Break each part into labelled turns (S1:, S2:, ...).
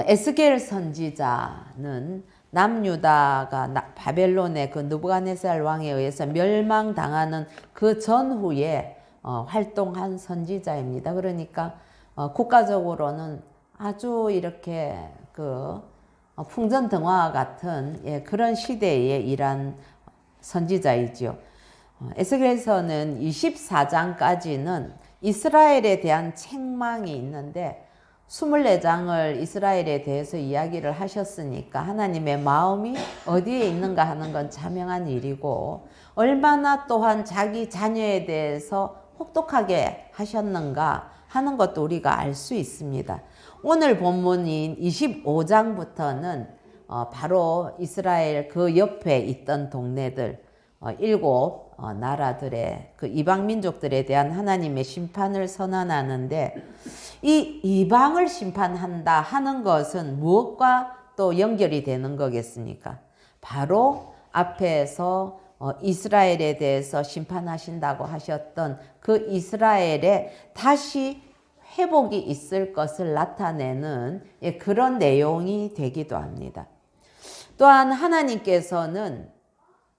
S1: 에스겔 선지자는 남유다가 바벨론의 그 느부갓네살 왕에 의해서 멸망당하는 그 전후에 활동한 선지자입니다. 그러니까 국가적으로는 아주 이렇게 그 풍전등화와 같은 그런 시대에 일한 선지자이지요. 에스겔서는 24장까지는 이스라엘에 대한 책망이 있는데 24장을 이스라엘에 대해서 이야기를 하셨으니까 하나님의 마음이 어디에 있는가 하는 건 자명한 일이고, 얼마나 또한 자기 자녀에 대해서 혹독하게 하셨는가 하는 것도 우리가 알 수 있습니다. 오늘 본문인 25장부터는 바로 이스라엘 그 옆에 있던 동네들 7 나라들의 그 이방 민족들에 대한 하나님의 심판을 선언하는데, 이 이방을 심판한다 하는 것은 무엇과 또 연결이 되는 거겠습니까? 바로 앞에서 이스라엘에 대해서 심판하신다고 하셨던 그 이스라엘에 다시 회복이 있을 것을 나타내는 그런 내용이 되기도 합니다. 또한 하나님께서는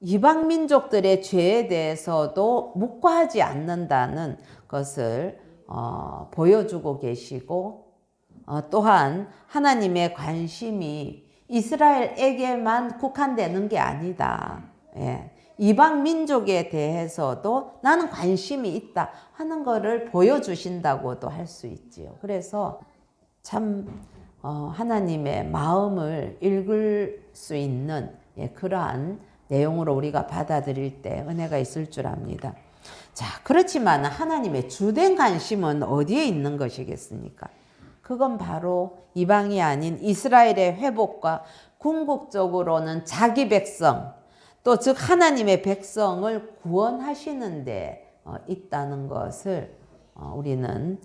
S1: 이방 민족들의 죄에 대해서도 묵과하지 않는다는 것을 보여주고 계시고, 또한 하나님의 관심이 이스라엘에게만 국한되는 게 아니다. 이방 민족에 대해서도 나는 관심이 있다 하는 것을 보여주신다고도 할 수 있지요. 그래서 참 하나님의 마음을 읽을 수 있는 그러한 내용으로 우리가 받아들일 때 은혜가 있을 줄 압니다. 자, 그렇지만 하나님의 주된 관심은 어디에 있는 것이겠습니까? 그건 바로 이방이 아닌 이스라엘의 회복과 궁극적으로는 자기 백성, 또 즉 하나님의 백성을 구원하시는 데 있다는 것을 우리는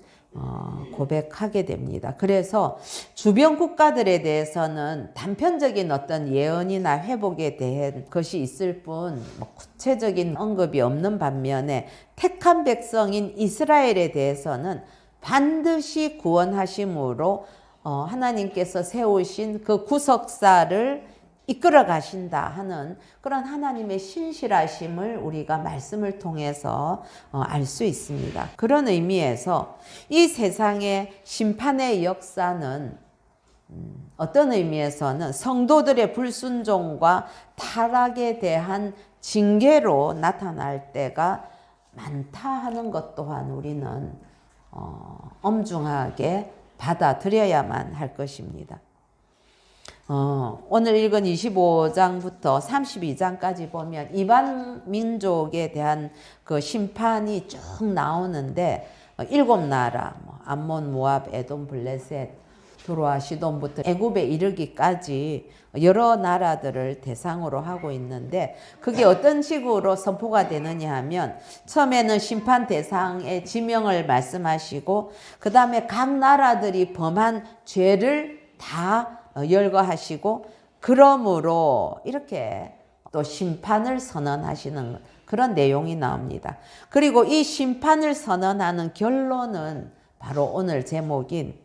S1: 고백하게 됩니다. 그래서 주변 국가들에 대해서는 단편적인 어떤 예언이나 회복에 대한 것이 있을 뿐 구체적인 언급이 없는 반면에 택한 백성인 이스라엘에 대해서는 반드시 구원하심으로 하나님께서 세우신 그 구속사를 이끌어 가신다 하는 그런 하나님의 신실하심을 우리가 말씀을 통해서 알 수 있습니다. 그런 의미에서 이 세상의 심판의 역사는 어떤 의미에서는 성도들의 불순종과 타락에 대한 징계로 나타날 때가 많다 하는 것 또한 우리는 엄중하게 받아들여야만 할 것입니다. 오늘 읽은 25장부터 32장까지 보면 이방 민족에 대한 그 심판이 쭉 나오는데 7 나라, 암몬, 모압, 에돔, 블레셋, 두로와 시돈부터 애굽에 이르기까지 여러 나라들을 대상으로 하고 있는데, 그게 어떤 식으로 선포가 되느냐 하면 처음에는 심판 대상의 지명을 말씀하시고, 그 다음에 각 나라들이 범한 죄를 다 열거하시고, 그러므로 이렇게 또 심판을 선언하시는 그런 내용이 나옵니다. 그리고 이 심판을 선언하는 결론은 바로 오늘 제목인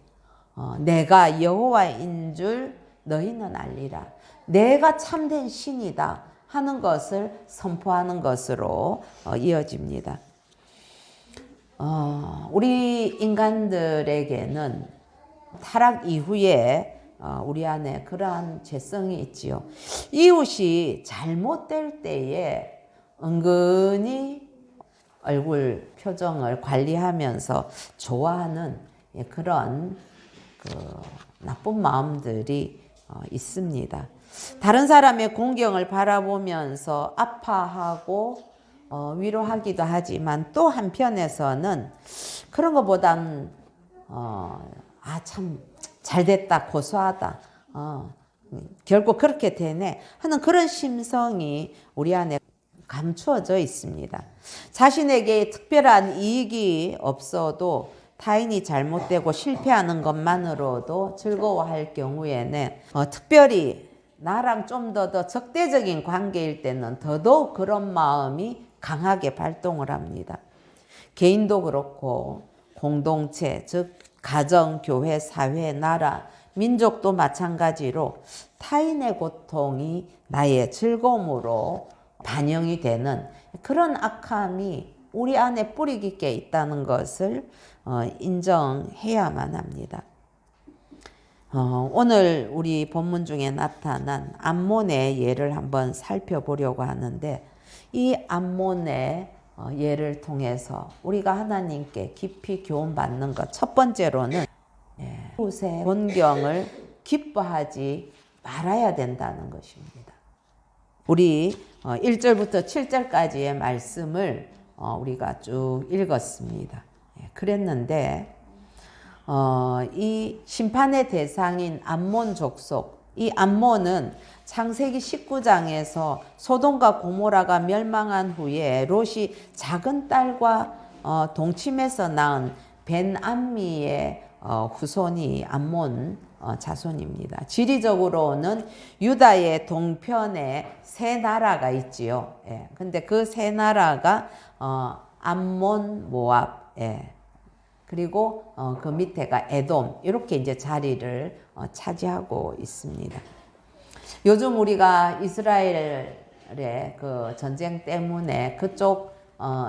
S1: 내가 여호와인 줄 너희는 알리라. 내가 참된 신이다 하는 것을 선포하는 것으로 이어집니다. 우리 인간들에게는 타락 이후에 우리 안에 그러한 죄성이 있지요. 이웃이 잘못될 때에 은근히 얼굴 표정을 관리하면서 좋아하는 그런 나쁜 마음들이 있습니다. 다른 사람의 공경을 바라보면서 아파하고 위로하기도 하지만, 또 한편에서는 그런 것보단 참 잘됐다, 고소하다, 결국 그렇게 되네 하는 그런 심성이 우리 안에 감추어져 있습니다. 자신에게 특별한 이익이 없어도 타인이 잘못되고 실패하는 것만으로도 즐거워할 경우에는 특별히 나랑 좀 더 적대적인 관계일 때는 더더욱 그런 마음이 강하게 발동을 합니다. 개인도 그렇고 공동체, 즉 가정, 교회, 사회, 나라, 민족도 마찬가지로 타인의 고통이 나의 즐거움으로 반영이 되는 그런 악함이 우리 안에 뿌리 깊게 있다는 것을 인정해야만 합니다. 오늘 우리 본문 중에 나타난 암몬의 예를 한번 살펴보려고 하는데, 이 암몬의 예를 통해서 우리가 하나님께 깊이 교훈받는 것, 첫 번째로는 이웃의 존경을 기뻐하지 말아야 된다는 것입니다. 우리 1절부터 7절까지의 말씀을 우리가 쭉 읽었습니다. 그랬는데 이 심판의 대상인 암몬 족속, 이 암몬은 창세기 19장에서 소돔과 고모라가 멸망한 후에 롯이 작은 딸과 동침해서 낳은 벤암미의 후손이 암몬 자손입니다. 지리적으로는 유다의 동편에 세 나라가 있지요. 근데 그 세 나라가 암몬, 모압, 그리고 그 밑에가 에돔, 이렇게 이제 자리를 차지하고 있습니다. 요즘 우리가 이스라엘의 그 전쟁 때문에 그쪽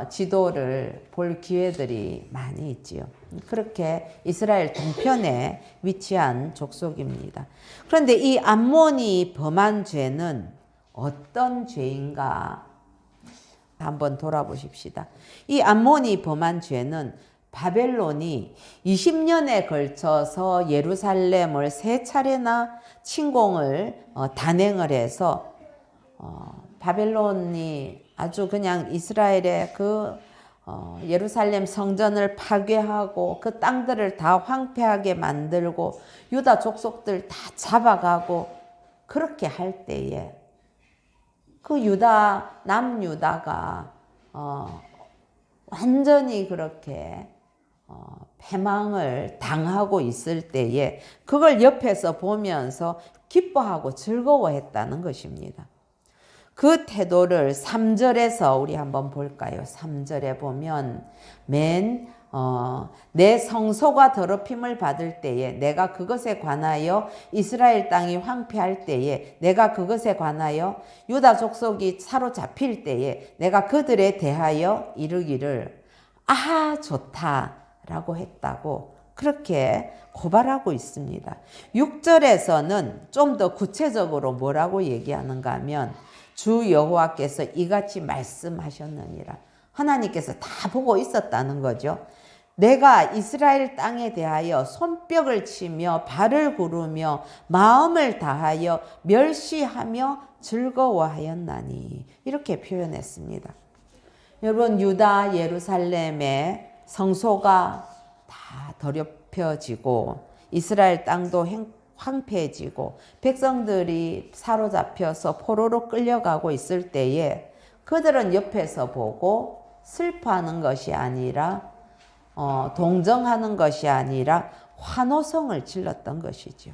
S1: 지도를 볼 기회들이 많이 있지요. 그렇게 이스라엘 동편에 위치한 족속입니다. 그런데 이 암몬이 범한 죄는 어떤 죄인가 한번 돌아보십시다. 이 암몬이 범한 죄는 바벨론이 20년에 걸쳐서 예루살렘을 3차례나 침공을 단행을 해서 바벨론이 아주 그냥 이스라엘의 그 예루살렘 성전을 파괴하고 그 땅들을 다 황폐하게 만들고 유다 족속들 다 잡아가고 그렇게 할 때에 그 남유다가 완전히 그렇게 패망을 당하고 있을 때에 그걸 옆에서 보면서 기뻐하고 즐거워했다는 것입니다. 그 태도를 3절에서 우리 한번 볼까요? 3절에 보면 내 성소가 더럽힘을 받을 때에 내가 그것에 관하여 이스라엘 땅이 황폐할 때에 내가 그것에 관하여 유다 족속이 사로잡힐 때에 내가 그들에 대하여 이르기를 아하 좋다 라고 했다고 그렇게 고발하고 있습니다. 6절에서는 좀 더 구체적으로 뭐라고 얘기하는가 하면 주 여호와께서 이같이 말씀하셨느니라. 하나님께서 다 보고 있었다는 거죠. 내가 이스라엘 땅에 대하여 손뼉을 치며 발을 구르며 마음을 다하여 멸시하며 즐거워하였나니 이렇게 표현했습니다. 여러분, 유다 예루살렘의 성소가 다 더럽혀지고 이스라엘 땅도 황폐해지고 백성들이 사로잡혀서 포로로 끌려가고 있을 때에 그들은 옆에서 보고 슬퍼하는 것이 아니라 동정하는 것이 아니라 환호성을 질렀던 것이죠.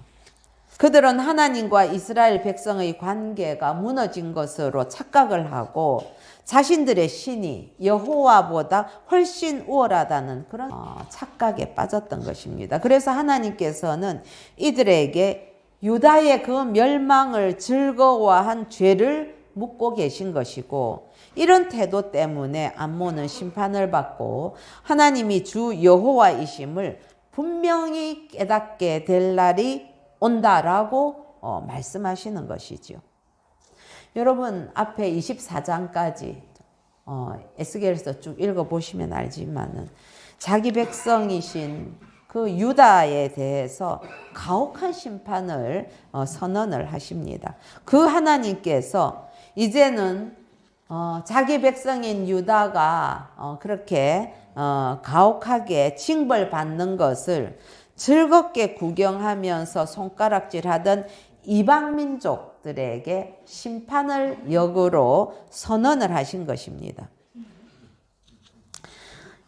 S1: 그들은 하나님과 이스라엘 백성의 관계가 무너진 것으로 착각을 하고 자신들의 신이 여호와보다 훨씬 우월하다는 그런 착각에 빠졌던 것입니다. 그래서 하나님께서는 이들에게 유다의 그 멸망을 즐거워한 죄를 묻고 계신 것이고, 이런 태도 때문에 암몬은 심판을 받고 하나님이 주 여호와이심을 분명히 깨닫게 될 날이 온다라고 말씀하시는 것이죠. 여러분, 앞에 24장까지 에스겔에서 쭉 읽어보시면 알지만은 자기 백성이신 그 유다에 대해서 가혹한 심판을 선언을 하십니다. 그 하나님께서 이제는 자기 백성인 유다가 그렇게 가혹하게 징벌받는 것을 즐겁게 구경하면서 손가락질하던 이방 민족들에게 심판을 역으로 선언을 하신 것입니다.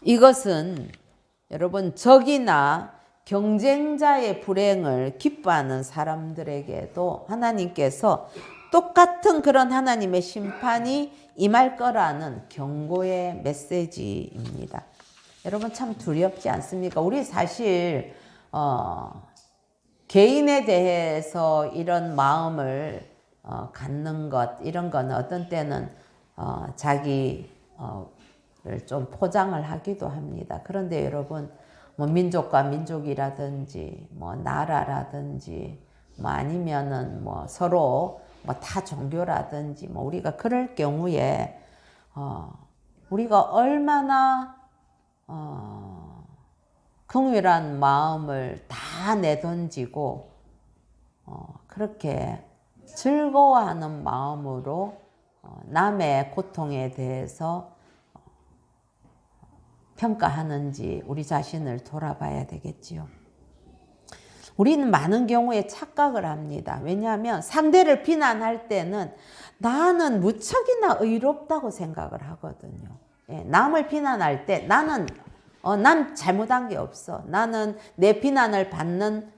S1: 이것은 여러분, 적이나 경쟁자의 불행을 기뻐하는 사람들에게도 하나님께서 똑같은 그런 하나님의 심판이 임할 거라는 경고의 메시지입니다. 여러분, 참 두렵지 않습니까? 우리 사실 개인에 대해서 이런 마음을 갖는 것, 이런 거는 어떤 때는 자기를 좀 포장을 하기도 합니다. 그런데 여러분, 뭐 민족과 민족이라든지 뭐 나라라든지 뭐 아니면은 뭐 서로 뭐 타 종교라든지 뭐 우리가 그럴 경우에 우리가 얼마나 긍휼한 마음을 다 내던지고 그렇게 즐거워하는 마음으로 남의 고통에 대해서 평가하는지 우리 자신을 돌아봐야 되겠지요. 우리는 많은 경우에 착각을 합니다. 왜냐하면 상대를 비난할 때는 나는 무척이나 의롭다고 생각을 하거든요. 예, 남을 비난할 때 나는 난 잘못한 게 없어. 나는 내 비난을 받는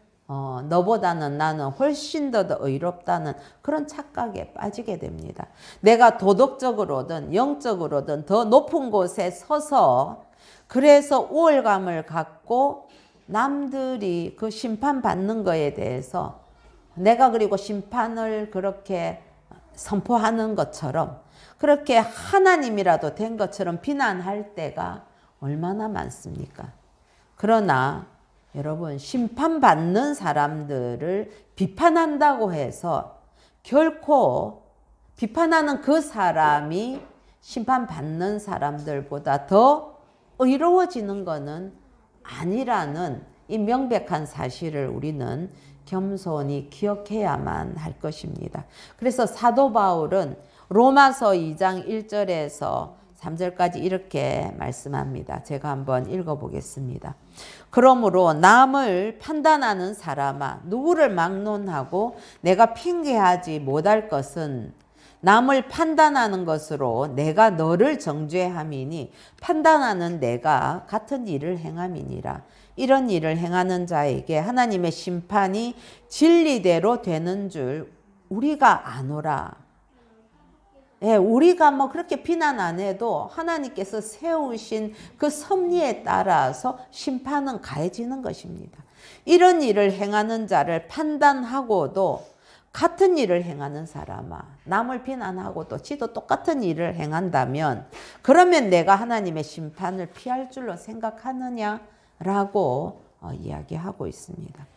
S1: 너보다는 나는 훨씬 더 의롭다는 그런 착각에 빠지게 됩니다. 내가 도덕적으로든 영적으로든 더 높은 곳에 서서 그래서 우월감을 갖고 남들이 그 심판받는 거에 대해서 내가 그리고 심판을 그렇게 선포하는 것처럼 그렇게 하나님이라도 된 것처럼 비난할 때가 얼마나 많습니까? 그러나 여러분, 심판받는 사람들을 비판한다고 해서 결코 비판하는 그 사람이 심판받는 사람들보다 더 의로워지는 것은 아니라는 이 명백한 사실을 우리는 겸손히 기억해야만 할 것입니다. 그래서 사도 바울은 로마서 2장 1절에서 3절까지 이렇게 말씀합니다. 제가 한번 읽어보겠습니다. 그러므로 남을 판단하는 사람아, 누구를 막론하고 내가 핑계하지 못할 것은 남을 판단하는 것으로 내가 너를 정죄함이니 판단하는 내가 같은 일을 행함이니라. 이런 일을 행하는 자에게 하나님의 심판이 진리대로 되는 줄 우리가 아노라. 예, 우리가 뭐 그렇게 비난 안 해도 하나님께서 세우신 그 섭리에 따라서 심판은 가해지는 것입니다. 이런 일을 행하는 자를 판단하고도 같은 일을 행하는 사람아, 남을 비난하고도 지도 똑같은 일을 행한다면 그러면 내가 하나님의 심판을 피할 줄로 생각하느냐라고 이야기하고 있습니다.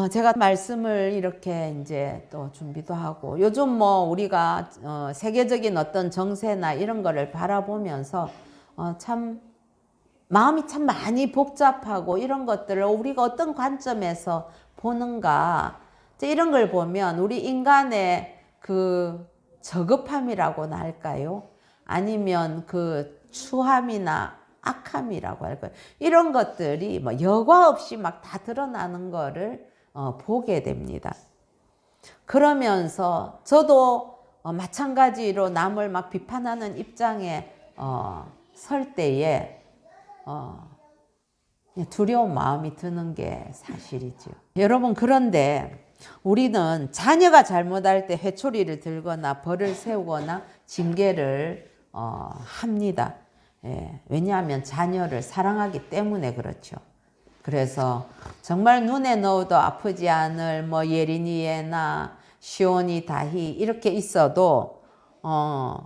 S1: 제가 말씀을 이렇게 이제 또 준비도 하고 요즘 뭐 우리가 세계적인 어떤 정세나 이런 거를 바라보면서 참 마음이 참 많이 복잡하고 이런 것들을 우리가 어떤 관점에서 보는가 이런 걸 보면 우리 인간의 그 저급함이라고나 할까요? 아니면 그 추함이나 악함이라고 할까요? 이런 것들이 뭐 여과 없이 막 다 드러나는 거를 보게 됩니다. 그러면서 저도 마찬가지로 남을 막 비판하는 입장에 설 때에 두려운 마음이 드는 게 사실이죠. 여러분, 그런데 우리는 자녀가 잘못할 때 회초리를 들거나 벌을 세우거나 징계를 합니다. 예, 왜냐하면 자녀를 사랑하기 때문에 그렇죠. 그래서 정말 눈에 넣어도 아프지 않을 뭐 예린이에나 시온이 다희 이렇게 있어도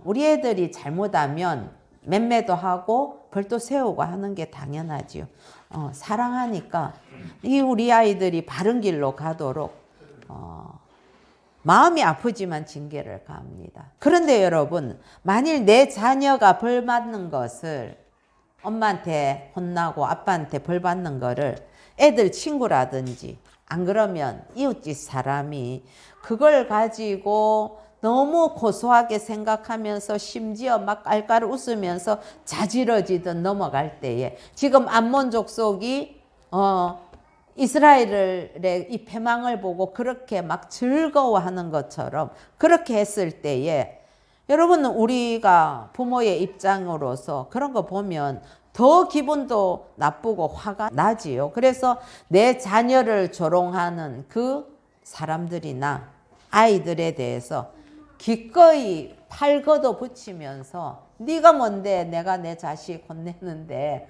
S1: 우리 애들이 잘못하면 맴매도 하고 벌도 세우고 하는 게 당연하지요. 사랑하니까 이 우리 아이들이 바른 길로 가도록 마음이 아프지만 징계를 가합니다. 그런데 여러분, 만일 내 자녀가 벌 받는 것을 엄마한테 혼나고 아빠한테 벌 받는 거를 애들 친구라든지 안 그러면 이웃집 사람이 그걸 가지고 너무 고소하게 생각하면서 심지어 막 깔깔 웃으면서 자지러지듯 넘어갈 때에 지금 암몬 족속이 이스라엘의 이 패망을 보고 그렇게 막 즐거워하는 것처럼 그렇게 했을 때에 여러분, 우리가 부모의 입장으로서 그런 거 보면 더 기분도 나쁘고 화가 나지요. 그래서 내 자녀를 조롱하는 그 사람들이나 아이들에 대해서 기꺼이 팔 걷어 붙이면서 네가 뭔데 내가 내 자식 혼내는데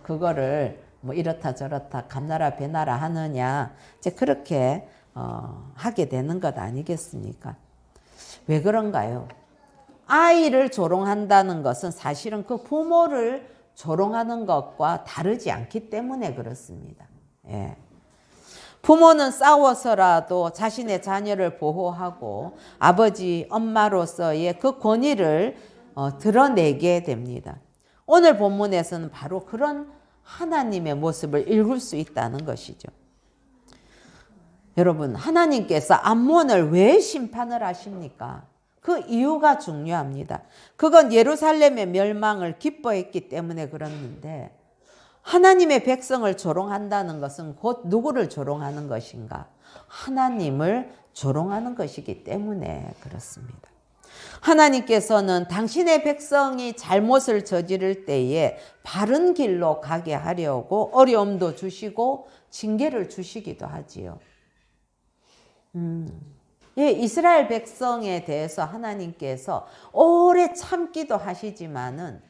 S1: 그거를 뭐 이렇다 저렇다 감나라 배나라 하느냐 이제 그렇게 하게 되는 것 아니겠습니까? 왜 그런가요? 아이를 조롱한다는 것은 사실은 그 부모를 조롱하는 것과 다르지 않기 때문에 그렇습니다. 예. 부모는 싸워서라도 자신의 자녀를 보호하고 아버지, 엄마로서의 그 권위를 드러내게 됩니다. 오늘 본문에서는 바로 그런 하나님의 모습을 읽을 수 있다는 것이죠. 여러분, 하나님께서 암몬을 왜 심판을 하십니까? 그 이유가 중요합니다. 그건 예루살렘의 멸망을 기뻐했기 때문에 그렇는데 하나님의 백성을 조롱한다는 것은 곧 누구를 조롱하는 것인가? 하나님을 조롱하는 것이기 때문에 그렇습니다. 하나님께서는 당신의 백성이 잘못을 저지를 때에 바른 길로 가게 하려고 어려움도 주시고 징계를 주시기도 하지요. 예, 이스라엘 백성에 대해서 하나님께서 오래 참기도 하시지만은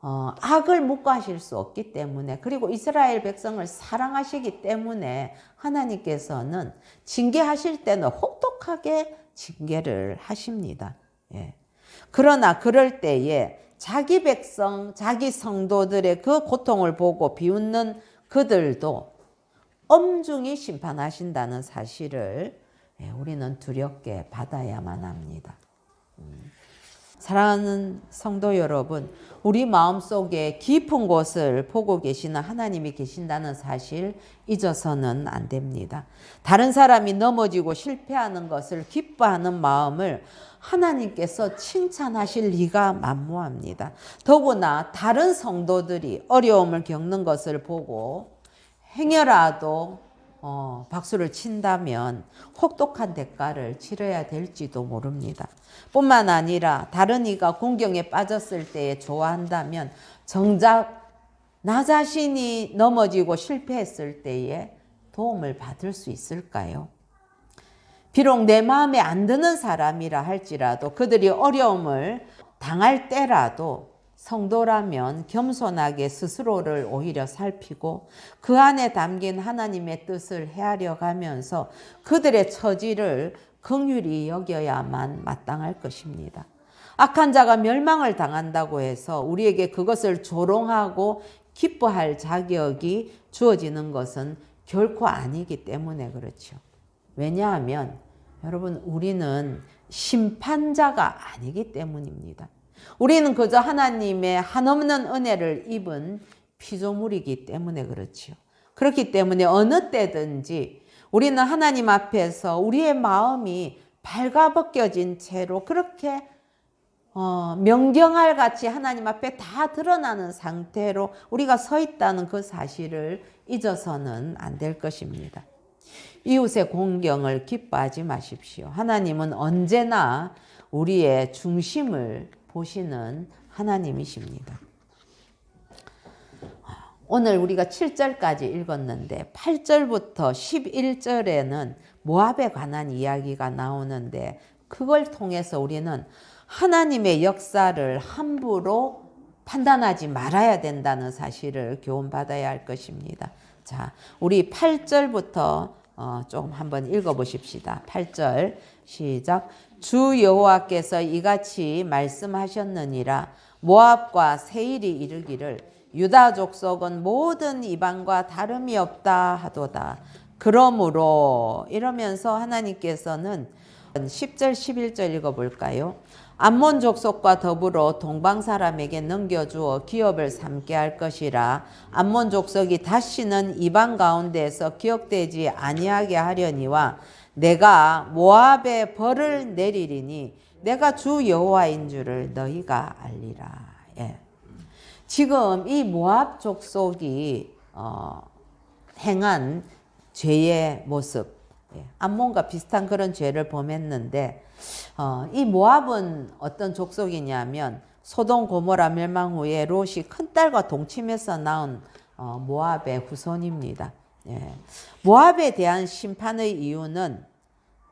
S1: 악을 묵과하실 수 없기 때문에 그리고 이스라엘 백성을 사랑하시기 때문에 하나님께서는 징계하실 때는 혹독하게 징계를 하십니다. 예. 그러나 그럴 때에 자기 백성, 자기 성도들의 그 고통을 보고 비웃는 그들도 엄중히 심판하신다는 사실을 우리는 두렵게 받아야만 합니다. 사랑하는 성도 여러분, 우리 마음속에 깊은 곳을 보고 계시는 하나님이 계신다는 사실 잊어서는 안 됩니다. 다른 사람이 넘어지고 실패하는 것을 기뻐하는 마음을 하나님께서 칭찬하실 리가 만무합니다. 더구나 다른 성도들이 어려움을 겪는 것을 보고 행여라도 박수를 친다면 혹독한 대가를 치러야 될지도 모릅니다. 뿐만 아니라 다른 이가 공경에 빠졌을 때에 좋아한다면 정작 나 자신이 넘어지고 실패했을 때에 도움을 받을 수 있을까요? 비록 내 마음에 안 드는 사람이라 할지라도 그들이 어려움을 당할 때라도 성도라면 겸손하게 스스로를 오히려 살피고 그 안에 담긴 하나님의 뜻을 헤아려 가면서 그들의 처지를 긍휼히 여겨야만 마땅할 것입니다. 악한 자가 멸망을 당한다고 해서 우리에게 그것을 조롱하고 기뻐할 자격이 주어지는 것은 결코 아니기 때문에 그렇죠. 왜냐하면 여러분 우리는 심판자가 아니기 때문입니다. 우리는 그저 하나님의 한없는 은혜를 입은 피조물이기 때문에 그렇지요. 그렇기 때문에 어느 때든지 우리는 하나님 앞에서 우리의 마음이 발가벗겨진 채로 그렇게 명경할 같이 하나님 앞에 다 드러나는 상태로 우리가 서 있다는 그 사실을 잊어서는 안 될 것입니다. 이웃의 공경을 기뻐하지 마십시오. 하나님은 언제나 우리의 중심을 보시는 하나님이십니다. 오늘 우리가 7절까지 읽었는데 8절부터 11절에는 모압에 관한 이야기가 나오는데 그걸 통해서 우리는 하나님의 역사를 함부로 판단하지 말아야 된다는 사실을 교훈받아야 할 것입니다. 자, 우리 8절부터 조금 한번 읽어보십시다. 8절 시작. 주 여호와께서 이같이 말씀하셨느니라. 모압과 세일이 이르기를 유다 족속은 모든 이방과 다름이 없다 하도다. 그러므로 이러면서 하나님께서는 10절 11절 읽어볼까요? 암몬 족속과 더불어 동방 사람에게 넘겨주어 기업을 삼게 할 것이라. 암몬 족속이 다시는 이방 가운데에서 기억되지 아니하게 하려니와 내가 모압에 벌을 내리리니 내가 주 여호와인 줄을 너희가 알리라. 예. 지금 이 모압 족속이 행한 죄의 모습, 암몬과 비슷한 그런 죄를 범했는데 이 모압은 어떤 족속이냐면 소돔 고모라 멸망 후에 롯이 큰딸과 동침해서 낳은 모압의 후손입니다. 예. 모압에 대한 심판의 이유는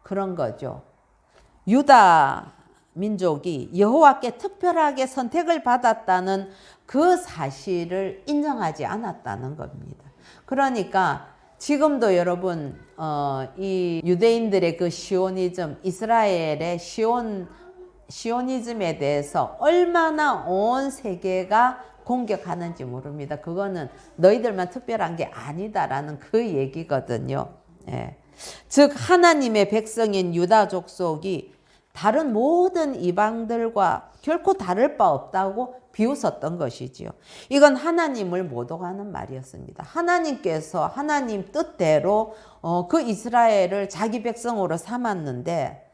S1: 그런 거죠. 유다 민족이 여호와께 특별하게 선택을 받았다는 그 사실을 인정하지 않았다는 겁니다. 그러니까 지금도 여러분 이 유대인들의 그 시오니즘, 이스라엘의 시오니즘에 대해서 얼마나 온 세계가 공격하는지 모릅니다. 그거는 너희들만 특별한 게 아니다라는 그 얘기거든요. 예. 즉 하나님의 백성인 유다 족속이 다른 모든 이방들과 결코 다를 바 없다고 비웃었던 것이지요. 이건 하나님을 모독하는 말이었습니다. 하나님께서 하나님 뜻대로 그 이스라엘을 자기 백성으로 삼았는데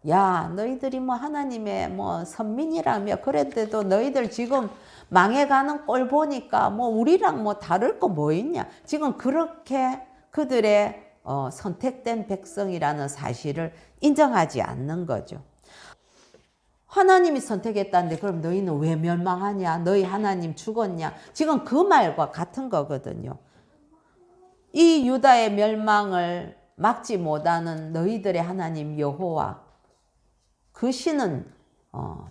S1: 야 너희들이 뭐 하나님의 뭐 선민이라며 그랬는데도 너희들 지금 망해가는 꼴 보니까 뭐 우리랑 뭐 다를 거 뭐 있냐. 지금 그렇게 그들의 선택된 백성이라는 사실을 인정하지 않는 거죠. 하나님이 선택했다는데 그럼 너희는 왜 멸망하냐? 너희 하나님 죽었냐? 지금 그 말과 같은 거거든요. 이 유다의 멸망을 막지 못하는 너희들의 하나님 여호와, 그 신은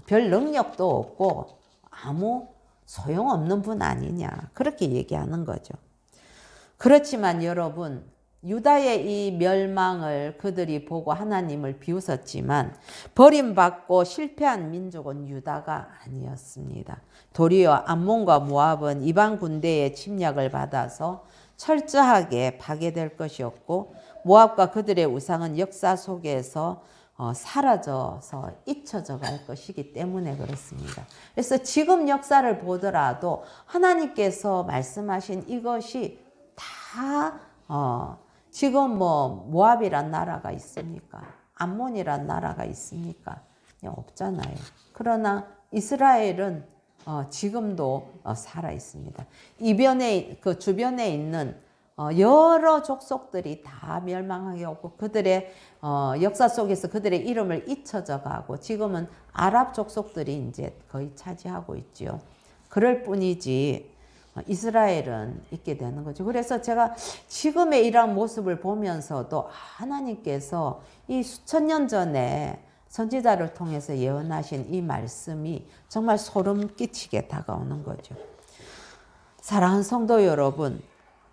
S1: 별 능력도 없고 아무 소용없는 분 아니냐, 그렇게 얘기하는 거죠. 그렇지만 여러분, 유다의 이 멸망을 그들이 보고 하나님을 비웃었지만 버림받고 실패한 민족은 유다가 아니었습니다. 도리어 암몬과 모압은 이방 군대의 침략을 받아서 철저하게 파괴될 것이었고, 모압과 그들의 우상은 역사 속에서 사라져서 잊혀져 갈 것이기 때문에 그렇습니다. 그래서 지금 역사를 보더라도 하나님께서 말씀하신 이것이 다 지금 뭐 모압이란 나라가 있습니까? 암몬이란 나라가 있습니까? 없잖아요. 그러나 이스라엘은 지금도 살아 있습니다. 이변에 그 주변에 있는 여러 족속들이 다 멸망하게 오고 그들의 역사 속에서 그들의 이름을 잊혀져 가고 지금은 아랍 족속들이 이제 거의 차지하고 있죠. 그럴 뿐이지 이스라엘은 있게 되는 거죠. 그래서 제가 지금의 이러한 모습을 보면서도 하나님께서 이 수천 년 전에 선지자를 통해서 예언하신 이 말씀이 정말 소름 끼치게 다가오는 거죠. 사랑하는 성도 여러분,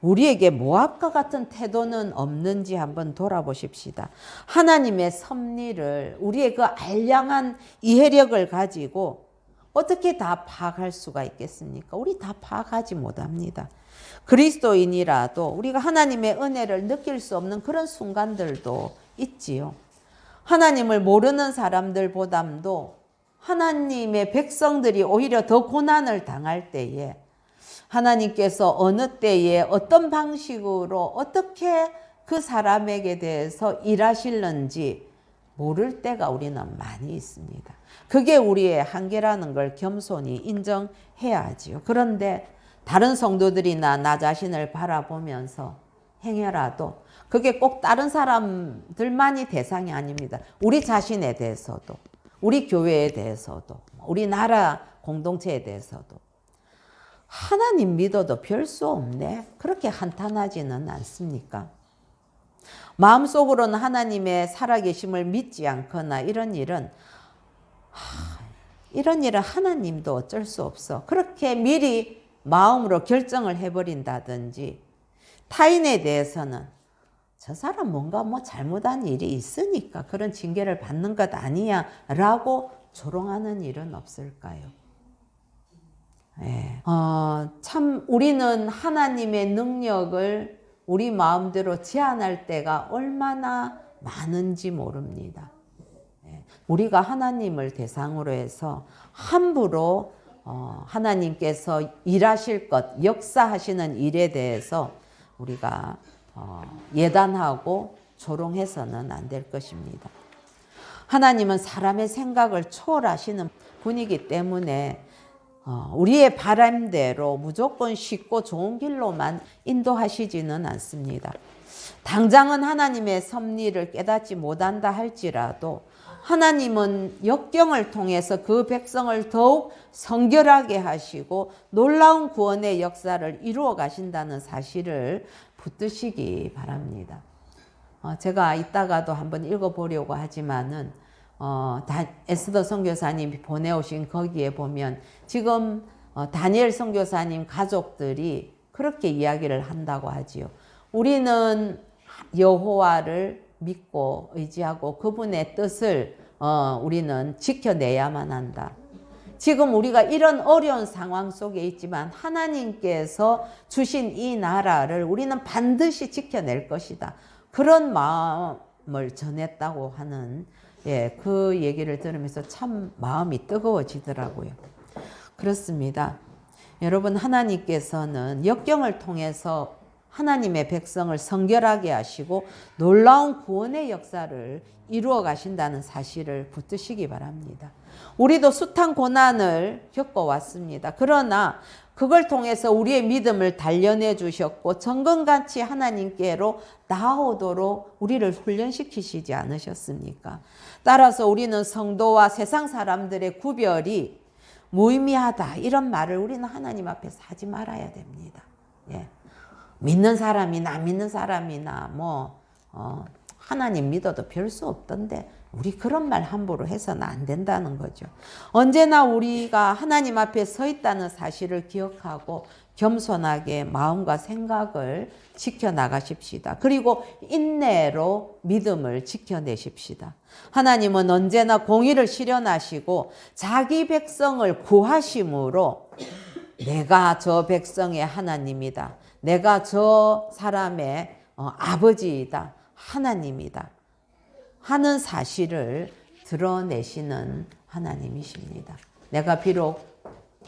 S1: 우리에게 모압과 같은 태도는 없는지 한번 돌아보십시다. 하나님의 섭리를 우리의 그 알량한 이해력을 가지고 어떻게 다 파악할 수가 있겠습니까? 우리 다 파악하지 못합니다. 그리스도인이라도 우리가 하나님의 은혜를 느낄 수 없는 그런 순간들도 있지요. 하나님을 모르는 사람들보다도 하나님의 백성들이 오히려 더 고난을 당할 때에 하나님께서 어느 때에 어떤 방식으로 어떻게 그 사람에게 대해서 일하실는지 모를 때가 우리는 많이 있습니다. 그게 우리의 한계라는 걸 겸손히 인정해야 하지요. 그런데 다른 성도들이나 나 자신을 바라보면서 행여라도 그게 꼭 다른 사람들만이 대상이 아닙니다. 우리 자신에 대해서도, 우리 교회에 대해서도, 우리 나라 공동체에 대해서도 하나님 믿어도 별 수 없네, 그렇게 한탄하지는 않습니까? 마음속으로는 하나님의 살아계심을 믿지 않거나 이런 일은 하나님도 어쩔 수 없어, 그렇게 미리 마음으로 결정을 해버린다든지, 타인에 대해서는 저 사람 뭔가 뭐 잘못한 일이 있으니까 그런 징계를 받는 것 아니야 라고 조롱하는 일은 없을까요? 예. 참 우리는 하나님의 능력을 우리 마음대로 제한할 때가 얼마나 많은지 모릅니다. 예. 우리가 하나님을 대상으로 해서 함부로 하나님께서 일하실 것, 역사하시는 일에 대해서 우리가 예단하고 조롱해서는 안 될 것입니다. 하나님은 사람의 생각을 초월하시는 분이기 때문에 우리의 바람대로 무조건 쉽고 좋은 길로만 인도하시지는 않습니다. 당장은 하나님의 섭리를 깨닫지 못한다 할지라도 하나님은 역경을 통해서 그 백성을 더욱 성결하게 하시고 놀라운 구원의 역사를 이루어 가신다는 사실을 붙드시기 바랍니다. 제가 이따가도 한번 읽어보려고 하지만은 에스더 선교사님이 보내오신 거기에 보면 지금 다니엘 선교사님 가족들이 그렇게 이야기를 한다고 하지요. 우리는 여호와를 믿고 의지하고 그분의 뜻을 우리는 지켜내야만 한다. 지금 우리가 이런 어려운 상황 속에 있지만 하나님께서 주신 이 나라를 우리는 반드시 지켜낼 것이다. 그런 마음을 전했다고 하는 그 얘기를 들으면서 참 마음이 뜨거워지더라고요. 그렇습니다. 여러분, 하나님께서는 역경을 통해서 하나님의 백성을 성결하게 하시고 놀라운 구원의 역사를 이루어 가신다는 사실을 붙드시기 바랍니다. 우리도 숱한 고난을 겪어왔습니다. 그러나 그걸 통해서 우리의 믿음을 단련해 주셨고 정금같이 하나님께로 나아오도록 우리를 훈련시키시지 않으셨습니까? 따라서 우리는 성도와 세상 사람들의 구별이 무의미하다, 이런 말을 우리는 하나님 앞에서 하지 말아야 됩니다. 믿는 사람이나 안 믿는 사람이나 하나님 믿어도 별 수 없던데 우리 그런 말 함부로 해서는 안 된다는 거죠. 언제나 우리가 하나님 앞에 서 있다는 사실을 기억하고 겸손하게 마음과 생각을 지켜나가십시다. 그리고 인내로 믿음을 지켜내십시다. 하나님은 언제나 공의를 실현하시고 자기 백성을 구하심으로 내가 저 백성의 하나님이다. 내가 저 사람의 아버지이다. 하나님이다. 하는 사실을 드러내시는 하나님이십니다. 내가 비록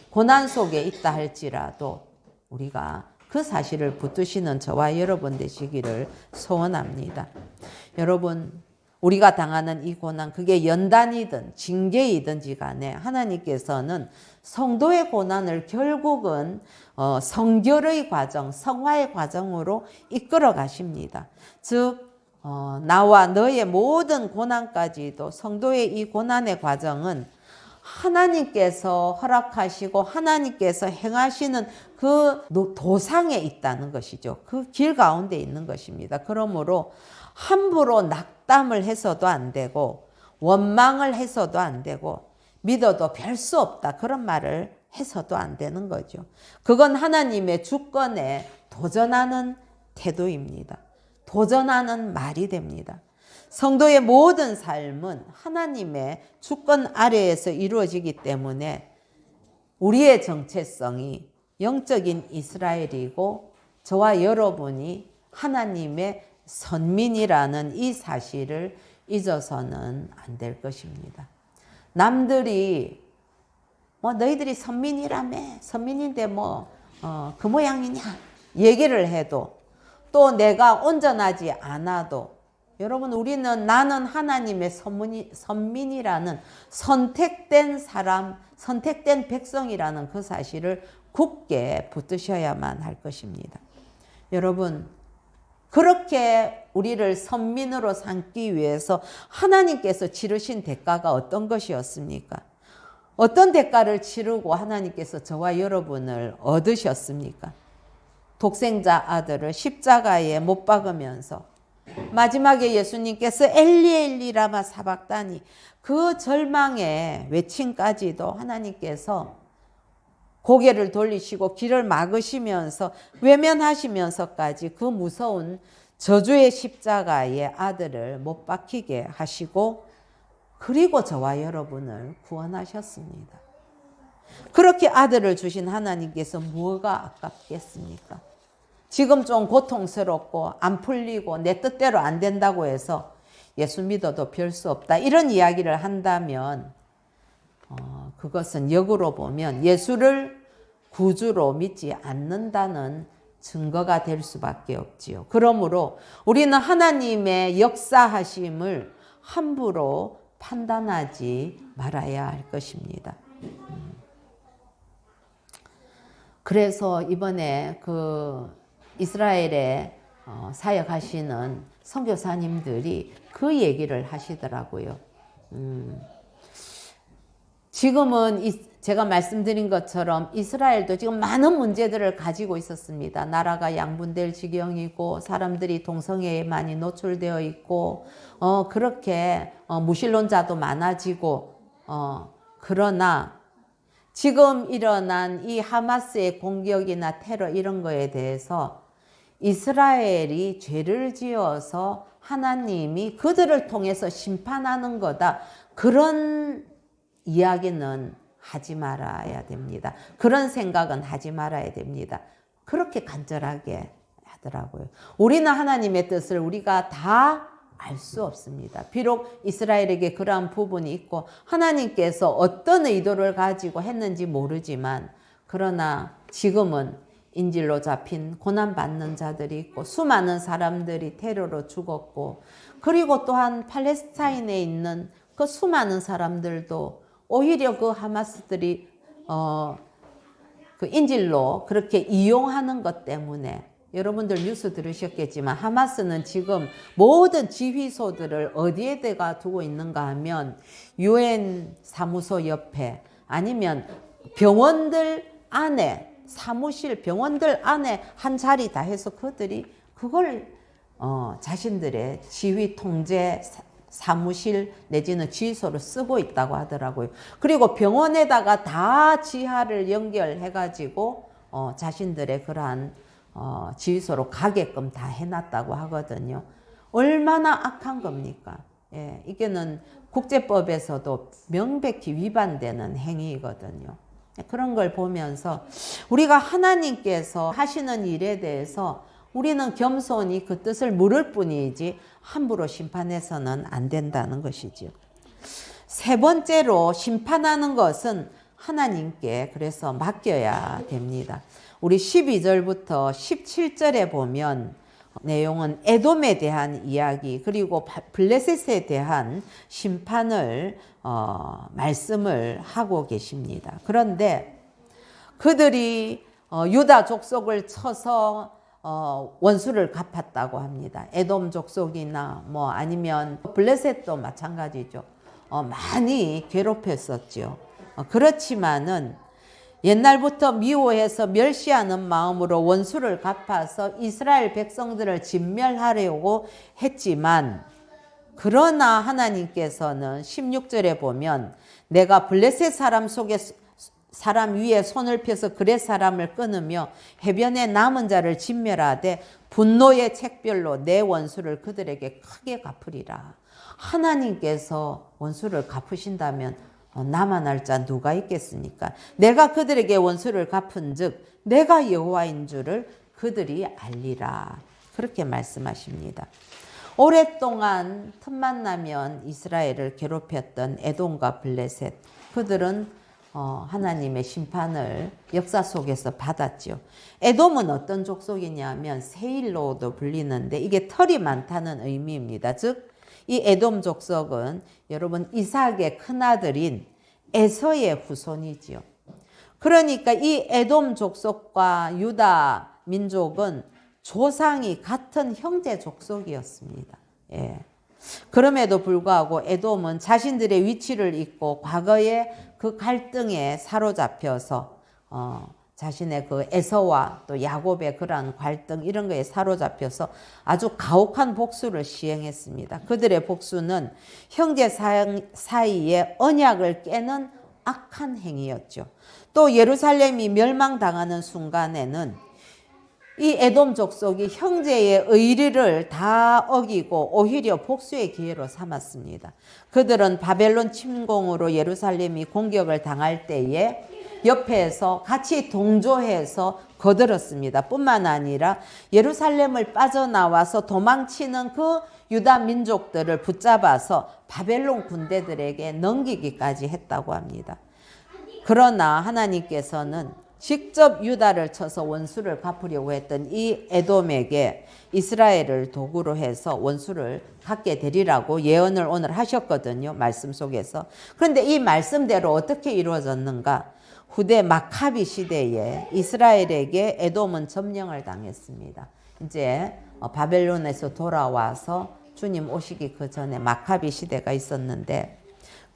S1: 고난 속에 있다 할지라도 우리가 그 사실을 붙드시는 저와 여러분 되시기를 소원합니다. 여러분, 우리가 당하는 이 고난, 그게 연단이든 징계이든지 간에 하나님께서는 성도의 고난을 결국은 성결의 과정, 성화의 과정으로 이끌어 가십니다. 즉 나와 너의 모든 고난까지도, 성도의 이 고난의 과정은 하나님께서 허락하시고 하나님께서 행하시는 그 도상에 있다는 것이죠. 그 길 가운데 있는 것입니다. 그러므로 함부로 낙담을 해서도 안 되고 원망을 해서도 안 되고 믿어도 별 수 없다, 그런 말을 해서도 안 되는 거죠. 그건 하나님의 주권에 도전하는 태도입니다. 도전하는 말이 됩니다. 성도의 모든 삶은 하나님의 주권 아래에서 이루어지기 때문에 우리의 정체성이 영적인 이스라엘이고 저와 여러분이 하나님의 선민이라는 이 사실을 잊어서는 안 될 것입니다. 남들이 너희들이 선민이라며, 선민인데 그 모양이냐 얘기를 해도, 또 내가 온전하지 않아도, 여러분, 우리는 나는 하나님의 선민이라는 선택된 사람, 선택된 백성이라는 그 사실을 굳게 붙드셔야만 할 것입니다. 여러분, 그렇게 우리를 선민으로 삼기 위해서 하나님께서 치르신 대가가 어떤 것이었습니까? 어떤 대가를 치르고 하나님께서 저와 여러분을 얻으셨습니까? 독생자 아들을 십자가에 못 박으면서 마지막에 예수님께서 엘리 엘리 라마 사박다니, 그 절망의 외침까지도 하나님께서 고개를 돌리시고 길을 막으시면서 외면하시면서까지 그 무서운 저주의 십자가에 아들을 못 박히게 하시고, 그리고 저와 여러분을 구원하셨습니다. 그렇게 아들을 주신 하나님께서 뭐가 아깝겠습니까? 지금 좀 고통스럽고 안 풀리고 내 뜻대로 안 된다고 해서 예수 믿어도 별 수 없다, 이런 이야기를 한다면 그것은 역으로 보면 예수를 구주로 믿지 않는다는 증거가 될 수밖에 없지요. 그러므로 우리는 하나님의 역사하심을 함부로 판단하지 말아야 할 것입니다. 그래서 이번에 그 이스라엘에 사역하시는 선교사님들이 그 얘기를 하시더라고요. 지금은 제가 말씀드린 것처럼 이스라엘도 지금 많은 문제들을 가지고 있었습니다. 나라가 양분될 지경이고 사람들이 동성애에 많이 노출되어 있고 그렇게 무신론자도 많아지고 그러나 지금 일어난 이 하마스의 공격이나 테러 이런 거에 대해서 이스라엘이 죄를 지어서 하나님이 그들을 통해서 심판하는 거다. 그런 이야기는 하지 말아야 됩니다. 그런 생각은 하지 말아야 됩니다. 그렇게 간절하게 하더라고요. 우리는 하나님의 뜻을 우리가 다 알 수 없습니다. 비록 이스라엘에게 그러한 부분이 있고 하나님께서 어떤 의도를 가지고 했는지 모르지만 그러나 지금은 인질로 잡힌 고난받는 자들이 있고 수많은 사람들이 테러로 죽었고 그리고 또한 팔레스타인에 있는 그 수많은 사람들도 오히려 그 하마스들이 그 인질로 그렇게 이용하는 것 때문에 여러분들 뉴스 들으셨겠지만 하마스는 지금 모든 지휘소들을 어디에다가 두고 있는가 하면 UN 사무소 옆에 아니면 병원들 안에 사무실 병원들 안에 한 자리 다 해서 그들이 그걸 자신들의 지휘 통제 사무실 내지는 지휘소를 쓰고 있다고 하더라고요. 그리고 병원에다가 다 지하를 연결해 가지고 자신들의 그러한 지휘소로 가게끔 다 해놨다고 하거든요. 얼마나 악한 겁니까? 예, 이게는 국제법에서도 명백히 위반되는 행위거든요. 그런 걸 보면서 우리가 하나님께서 하시는 일에 대해서 우리는 겸손히 그 뜻을 물을 뿐이지 함부로 심판해서는 안 된다는 것이죠. 세 번째로 심판하는 것은 하나님께 그래서 맡겨야 됩니다. 우리 12절부터 17절에 보면 내용은 에돔에 대한 이야기 그리고 블레셋에 대한 심판을 말씀을 하고 계십니다. 그런데 그들이 유다 족속을 쳐서 원수를 갚았다고 합니다. 에돔 족속이나 뭐 아니면 블레셋도 마찬가지죠. 많이 괴롭혔었죠. 그렇지만은 옛날부터 미워해서 멸시하는 마음으로 원수를 갚아서 이스라엘 백성들을 진멸하려고 했지만 그러나 하나님께서는 16절에 보면 내가 블레셋 사람 위에 손을 펴서 그렛 사람을 끊으며 해변에 남은 자를 진멸하되 분노의 책별로 내 원수를 그들에게 크게 갚으리라. 하나님께서 원수를 갚으신다면 남아날 자 누가 있겠습니까? 내가 그들에게 원수를 갚은 즉 내가 여호와인 줄을 그들이 알리라. 그렇게 말씀하십니다. 오랫동안 틈만 나면 이스라엘을 괴롭혔던 에돔과 블레셋 그들은 하나님의 심판을 역사 속에서 받았죠. 에돔은 어떤 족속이냐면 세일로도 불리는데 이게 털이 많다는 의미입니다. 즉 이 에돔 족속은 여러분 이삭의 큰아들인 에서의 후손이지요. 그러니까 이 에돔 족속과 유다 민족은 조상이 같은 형제 족속이었습니다. 예. 그럼에도 불구하고 에돔은 자신들의 위치를 잊고 과거의 그 갈등에 사로잡혀서 자신의 그 에서와 또 야곱의 그러한 갈등 이런 거에 사로잡혀서 아주 가혹한 복수를 시행했습니다. 그들의 복수는 형제 사이에 언약을 깨는 악한 행위였죠. 또 예루살렘이 멸망당하는 순간에는 이 에돔 족속이 형제의 의리를 다 어기고 오히려 복수의 기회로 삼았습니다. 그들은 바벨론 침공으로 예루살렘이 공격을 당할 때에 옆에서 같이 동조해서 거들었습니다. 뿐만 아니라 예루살렘을 빠져나와서 도망치는 그 유다 민족들을 붙잡아서 바벨론 군대들에게 넘기기까지 했다고 합니다. 그러나 하나님께서는 직접 유다를 쳐서 원수를 갚으려고 했던 이 에돔에게 이스라엘을 도구로 해서 원수를 갚게 되리라고 예언을 오늘 하셨거든요. 말씀 속에서. 그런데 이 말씀대로 어떻게 이루어졌는가? 후대 마카비 시대에 이스라엘에게 에돔은 점령을 당했습니다. 이제 바벨론에서 돌아와서 주님 오시기 그 전에 마카비 시대가 있었는데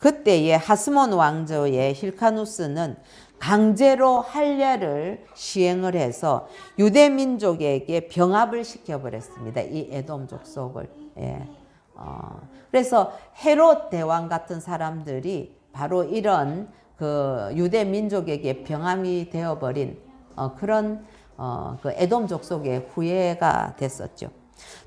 S1: 그때에 하스몬 왕조의 힐카누스는 강제로 할례를 시행을 해서 유대 민족에게 병합을 시켜버렸습니다. 이 에돔 족속을. 예. 그래서 헤롯 대왕 같은 사람들이 바로 이런 그 유대 민족에게 병합이 되어버린 그런 그 에돔 족속의 후예가 됐었죠.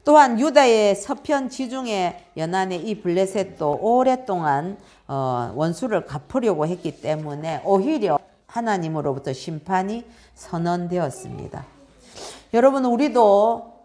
S1: 또한 유다의 서편 지중해 연안의 이 블레셋도 오랫동안 원수를 갚으려고 했기 때문에 오히려 하나님으로부터 심판이 선언되었습니다. 여러분, 우리도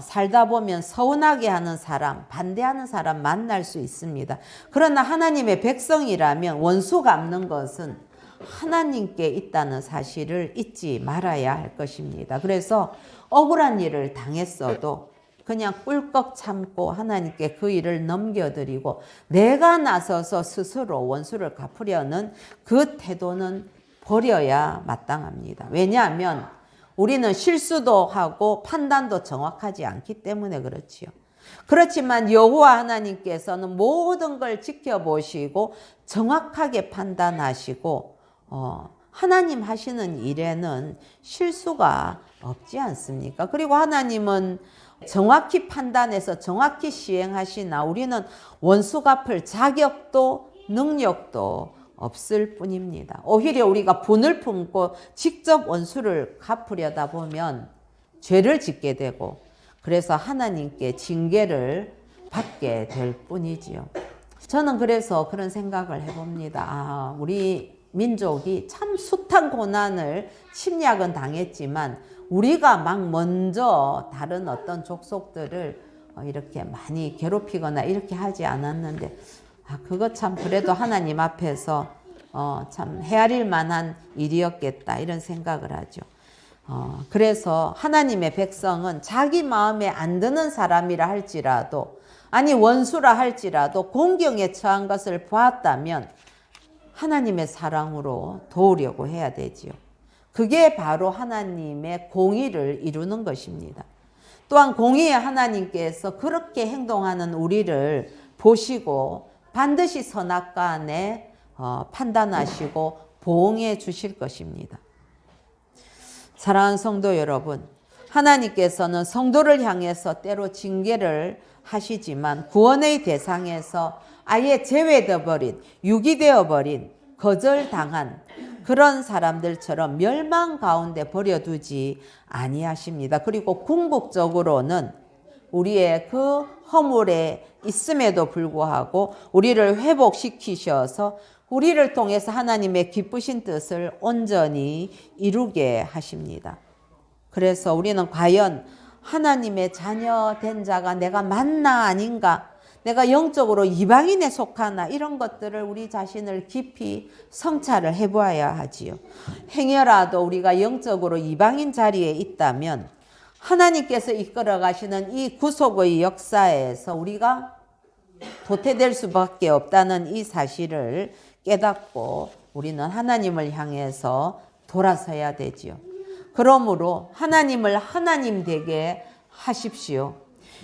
S1: 살다 보면 서운하게 하는 사람, 반대하는 사람 만날 수 있습니다. 그러나 하나님의 백성이라면 원수 갚는 것은 하나님께 있다는 사실을 잊지 말아야 할 것입니다. 그래서 억울한 일을 당했어도 그냥 꿀꺽 참고 하나님께 그 일을 넘겨드리고 내가 나서서 스스로 원수를 갚으려는 그 태도는 버려야 마땅합니다. 왜냐하면 우리는 실수도 하고 판단도 정확하지 않기 때문에 그렇지요. 그렇지만 여호와 하나님께서는 모든 걸 지켜보시고 정확하게 판단하시고 하나님 하시는 일에는 실수가 없지 않습니까? 그리고 하나님은 정확히 판단해서 정확히 시행하시나 우리는 원수 갚을 자격도 능력도 없을 뿐입니다. 오히려 우리가 분을 품고 직접 원수를 갚으려다 보면 죄를 짓게 되고 그래서 하나님께 징계를 받게 될 뿐이지요. 저는 그래서 그런 생각을 해봅니다. 우리 민족이 참 숱한 고난을 침략은 당했지만 우리가 막 먼저 다른 어떤 족속들을 이렇게 많이 괴롭히거나 이렇게 하지 않았는데 그거 참 그래도 하나님 앞에서 참 헤아릴 만한 일이었겠다 이런 생각을 하죠. 그래서 하나님의 백성은 자기 마음에 안 드는 사람이라 할지라도 아니 원수라 할지라도 공경에 처한 것을 보았다면 하나님의 사랑으로 도우려고 해야 되지요. 그게 바로 하나님의 공의를 이루는 것입니다. 또한 공의의 하나님께서 그렇게 행동하는 우리를 보시고 반드시 선악간에 판단하시고 보응해 주실 것입니다. 사랑하는 성도 여러분, 하나님께서는 성도를 향해서 때로 징계를 하시지만 구원의 대상에서 아예 제외되어 버린, 유기되어 버린, 거절당한 그런 사람들처럼 멸망 가운데 버려두지 아니하십니다. 그리고 궁극적으로는 우리의 그 허물에 있음에도 불구하고 우리를 회복시키셔서 우리를 통해서 하나님의 기쁘신 뜻을 온전히 이루게 하십니다. 그래서 우리는 과연 하나님의 자녀 된 자가 내가 맞나 아닌가, 내가 영적으로 이방인에 속하나 이런 것들을 우리 자신을 깊이 성찰을 해보아야 하지요. 행여라도 우리가 영적으로 이방인 자리에 있다면 하나님께서 이끌어 가시는 이 구속의 역사에서 우리가 도태될 수밖에 없다는 이 사실을 깨닫고 우리는 하나님을 향해서 돌아서야 되지요. 그러므로 하나님을 하나님 되게 하십시오.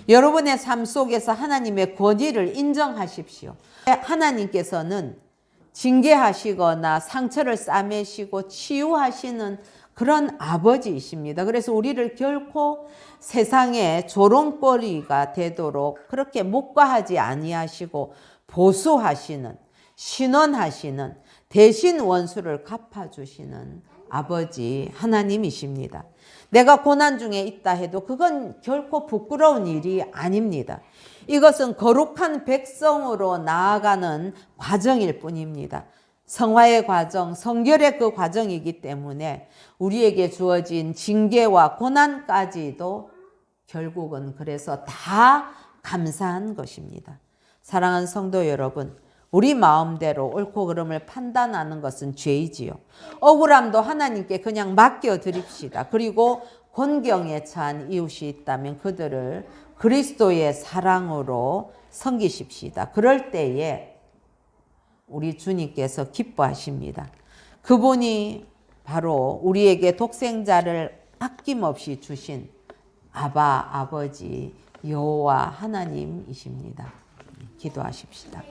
S1: 여러분의 삶 속에서 하나님의 권위를 인정하십시오. 하나님께서는 징계하시거나 상처를 싸매시고 치유하시는 그런 아버지이십니다. 그래서 우리를 결코 세상의 조롱거리가 되도록 그렇게 묵과하지 아니하시고 보수하시는, 신원하시는, 대신 원수를 갚아주시는 아버지 하나님이십니다. 내가 고난 중에 있다 해도 그건 결코 부끄러운 일이 아닙니다. 이것은 거룩한 백성으로 나아가는 과정일 뿐입니다. 성화의 과정, 성결의 그 과정이기 때문에 우리에게 주어진 징계와 고난까지도 결국은 그래서 다 감사한 것입니다. 사랑하는 성도 여러분, 우리 마음대로 옳고 그름을 판단하는 것은 죄이지요. 억울함도 하나님께 그냥 맡겨드립시다. 그리고 곤경에 처한 이웃이 있다면 그들을 그리스도의 사랑으로 섬기십시다. 그럴 때에 우리 주님께서 기뻐하십니다. 그분이 바로 우리에게 독생자를 아낌없이 주신 아버지 여호와 하나님이십니다. 기도하십시다.